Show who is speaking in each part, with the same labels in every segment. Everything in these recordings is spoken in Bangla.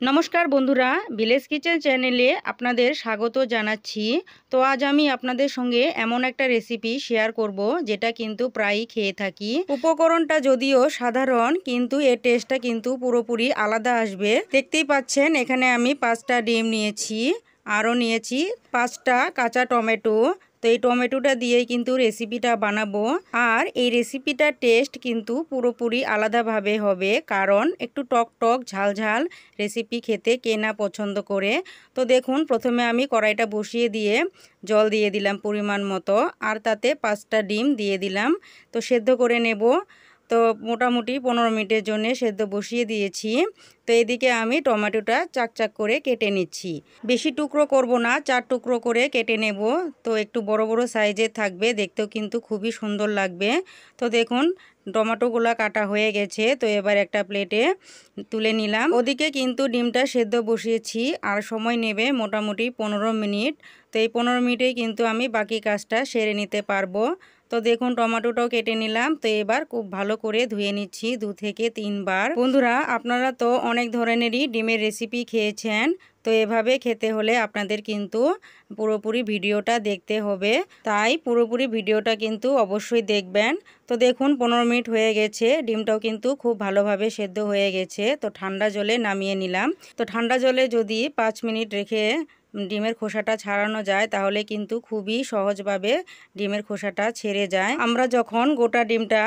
Speaker 1: নমস্কার বন্ধুরা, ভিলেজ কিচেন চ্যানেলে আপনাদের স্বাগত জানাচ্ছি। তো আজ আমি আপনাদের সঙ্গে এমন একটা রেসিপি শেয়ার করব যেটা কিন্তু প্রায়ই খেয়ে থাকি। উপকরণটা যদিও সাধারণ, কিন্তু এর টেস্টটা কিন্তু পুরোপুরি আলাদা আসবে। দেখতেই পাচ্ছেন এখানে আমি 5টা ডিম নিয়েছি, আরও নিয়েছি 5টা কাঁচা টমেটো। তো এই টমেটোটা দিয়েই কিন্তু রেসিপিটা বানাবো। আর এই রেসিপিটার টেস্ট কিন্তু পুরোপুরি আলাদাভাবে হবে, কারণ একটু টক টক ঝাল ঝাল রেসিপি খেতে কে না পছন্দ করে। তো দেখুন, প্রথমে আমি কড়াইটা বসিয়ে দিয়ে জল দিয়ে দিলাম পরিমাণ মতো, আর তাতে 5টা ডিম দিয়ে দিলাম। তো সেদ্ধ করে নেব। তো মোটামুটি 15 মিনিটের জন্য সেদ্ধ বসিয়ে দিয়েছি। তো এদিকে আমি টমেটোটা চাকচাক করে কেটে নিচ্ছি। বেশি টুকরো করব না, 4 টুকরো করে কেটে নেব। তো একটু বড় বড় সাইজের থাকবে, দেখতেও কিন্তু খুবই সুন্দর লাগবে। তো দেখুন টমেটোগুলো কাটা হয়ে গেছে। তো এবার একটা প্লেটে তুলে নিলাম। ওদিকে কিন্তু ডিমটা সেদ্ধ বসিয়েছি, আর সময় নেবে মোটামুটি 15 মিনিট। তো এই 15 মিনিটেই কিন্তু আমি বাকি কাজটা সেরে নিতে পারবো। তো দেখুন টমেটোটাও কেটে নিলাম। তো এবার খুব ভালো করে ধুয়ে নিচ্ছি 2 থেকে 3 বার। বন্ধুরা, আপনারা তো অনেক ধরনেরই ডিমের রেসিপি খেয়েছেন। তো এভাবে খেতে হলে আপনাদের কিন্তু পুরোপুরি ভিডিওটা দেখতে হবে, তাই পুরোপুরি ভিডিওটা কিন্তু অবশ্যই দেখবেন। তো দেখুন 15 মিনিট হয়ে গেছে, ডিমটাও কিন্তু খুব ভালোভাবে সেদ্ধ হয়ে গেছে। তো ঠান্ডা জলে নামিয়ে নিলাম। তো ঠান্ডা জলে যদি 5 মিনিট রেখে ডিমের খোসাটা ছাড়ানো যায়, তাহলে কিন্তু খুবই সহজভাবে ডিমের খোসাটা ছেড়ে যায়। আমরা যখন গোটা ডিমটা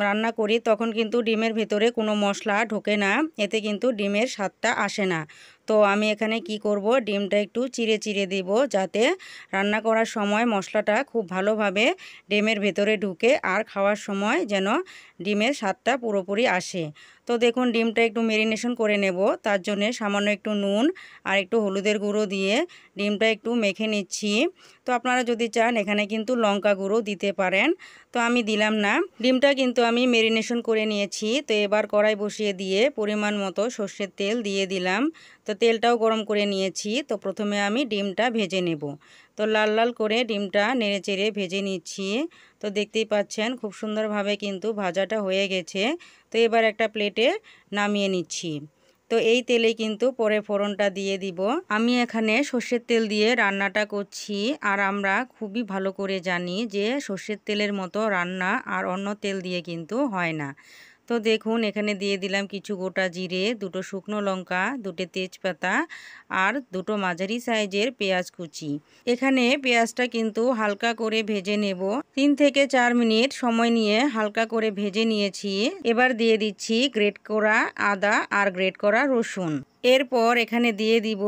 Speaker 1: রান্না করি তখন কিন্তু ডিমের ভেতরে কোনো মশলা ঢোকে না, এতে কিন্তু ডিমের স্বাদটা আসে না। তো আমি এখানে কি করব, ডিমটা একটু চিড়ে চিড়ে দিব, যাতে রান্না করার সময় মশলাটা খুব ভালোভাবে ডিমের ভেতরে ঢুকে, আর খাওয়ার সময় যেন ডিমের স্বাদটা পুরোপুরি আসে। তো দেখুন ডিমটা একটু ম্যারিনেশন করে নেব, তার জন্য সামান্য একটু নুন আর একটু হলুদের গুঁড়ো দিয়ে ডিমটা একটু মেখে নিচ্ছি। তো আপনারা যদি চান এখানে কিন্তু লঙ্কা গুঁড়ো দিতে পারেন, তো আমি দিলাম না। ডিমটা কিন্তু আমি ম্যারিনেশন করে নিয়েছি। তো এবার কড়াই বসিয়ে দিয়ে পরিমাণ মতো সর্ষের তেল দিয়ে দিলাম। তো তেলটাও গরম করে নিয়েছি। তো প্রথমে আমি ডিমটা ভেজে নেব। তো লাল লাল করে ডিমটা নেড়েচেড়ে ভেজে নিচ্ছি। তো দেখতেই পাচ্ছেন খুব সুন্দরভাবে কিন্তু ভাজাটা হয়ে গেছে। তো এবার একটা প্লেটে নামিয়ে নিচ্ছি। তো এই তেলে কিন্তু পরে ফোড়নটা দিয়ে দিব। আমি এখানে সর্ষের তেল দিয়ে রান্নাটা করছি, আর আমরা খুবই ভালো করে জানি যে সর্ষের তেলের মতো রান্না আর অন্য তেল দিয়ে কিন্তু হয় না। তো দেখুন এখানে দিয়ে দিলাম কিছু গোটা জিরে, 2টো শুকনো লঙ্কা, 2টে তেজপাতা, আর 2টো মাঝারি সাইজের পেঁয়াজ কুচি। এখানে পেঁয়াজটা কিন্তু হালকা করে ভেজে নেব। 3 থেকে 4 মিনিট সময় নিয়ে হালকা করে ভেজে নিয়েছি। এবার দিয়ে দিচ্ছি গ্রেট করা আদা আর গ্রেট করা রসুন। এরপর এখানে দিয়ে দিব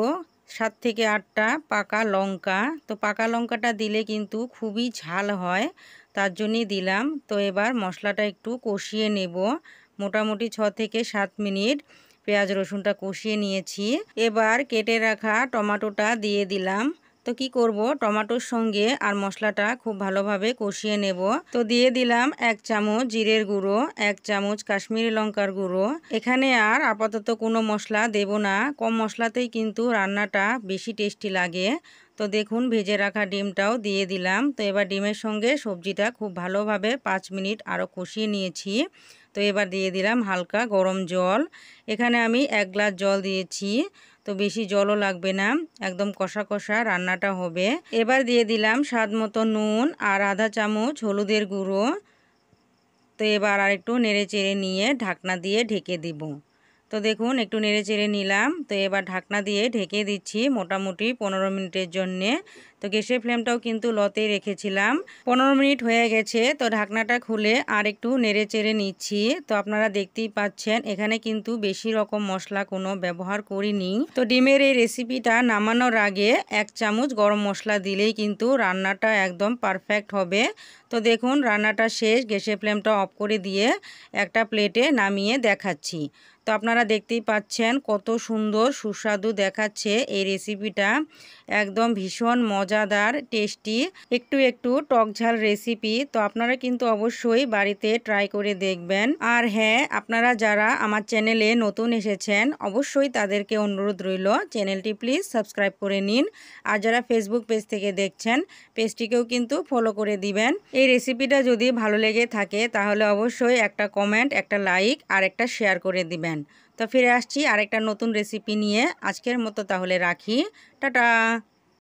Speaker 1: 7 থেকে 8টা পাকা লঙ্কা। তো পাকা লঙ্কাটা দিলে কিন্তু খুবই ঝাল হয়, তার জন্যই দিলাম। তো এবার মশলাটা একটু কষিয়ে নেব। মোটামুটি 6 থেকে 7 মিনিট পেঁয়াজ রসুনটা কষিয়ে নিয়েছি। এবার কেটে রাখা টমেটোটা দিয়ে দিলাম। তো কি করব, টমেটোর সঙ্গে আর মশলাটা খুব ভালোভাবে কষিয়ে নেব। তো দিয়ে দিলাম 1 চামচ জিরের গুঁড়ো, 1 চামচ কাশ্মীরি লঙ্কার গুঁড়ো। এখানে আর আপাতত কোনো মশলা দেব না, কম মশলাতেই কিন্তু রান্নাটা বেশি টেস্টি লাগে। তো দেখুন ভেজে রাখা ডিমটাও দিয়ে দিলাম। তো এবার ডিমের সঙ্গে সবজিটা খুব ভালোভাবে 5 মিনিট আরও কষিয়ে নিয়েছি। তো এবার দিয়ে দিলাম হালকা গরম জল। এখানে আমি 1 গ্লাস জল দিয়েছি। তো বেশি জলও লাগবে না, একদম কষা কষা রান্নাটা হবে। এবার দিয়ে দিলাম স্বাদ মতো নুন আর আধা চামচ হলুদের গুঁড়ো। তো এবার আর একটু নেড়ে চেড়ে নিয়ে ঢাকনা দিয়ে ঢেকে দিব। তো দেখুন একটু নেড়ে চেড়ে নিলাম। তো এবার ঢাকনা দিয়ে ঢেকে দিচ্ছি মোটামুটি 15 মিনিটের জন্যে। তো গ্যাসের ফ্লেমটাও কিন্তু লতেই রেখেছিলাম। 15 মিনিট হয়ে গেছে। তো ঢাকনাটা খুলে আর একটু নেড়ে চেড়ে নিচ্ছি। তো আপনারা দেখতেই পাচ্ছেন এখানে কিন্তু বেশি রকম মশলা কোনো ব্যবহার করিনি। তো ডিমের এই রেসিপিটা নামানোর আগে 1 চামচ গরম মশলা দিলেই কিন্তু রান্নাটা একদম পারফেক্ট হবে। তো দেখুন রান্নাটা শেষ, গ্যাসের ফ্লেমটা অফ করে দিয়ে একটা প্লেটে নামিয়ে দেখাচ্ছি। তো আপনারা দেখতেই পাচ্ছেন কত সুন্দর সুস্বাদু দেখাচ্ছে এই রেসিপিটা, একদম ভীষণ মজাদার টেস্টি একটু একটু টকঝাল রেসিপি। তো আপনারা কিন্তু অবশ্যই বাড়িতে ট্রাই করে দেখবেন। আর হ্যাঁ, আপনারা যারা আমার চ্যানেলে নতুন এসেছেন অবশ্যই তাদেরকে অনুরোধ রইল চ্যানেলটি প্লিজ সাবস্ক্রাইব করে নিন। আর যারা ফেসবুক পেজ থেকে দেখছেন পেজটিকেও কিন্তু ফলো করে দিবেন। এই রেসিপিটা যদি ভালো লেগে থাকে তাহলে অবশ্যই একটা কমেন্ট, একটা লাইক আর একটা শেয়ার করে দিবেন। তো ফিরে আসছি আরেকটা নতুন রেসিপি নিয়ে। আজকের মতো তাহলে রাখি, টাটা।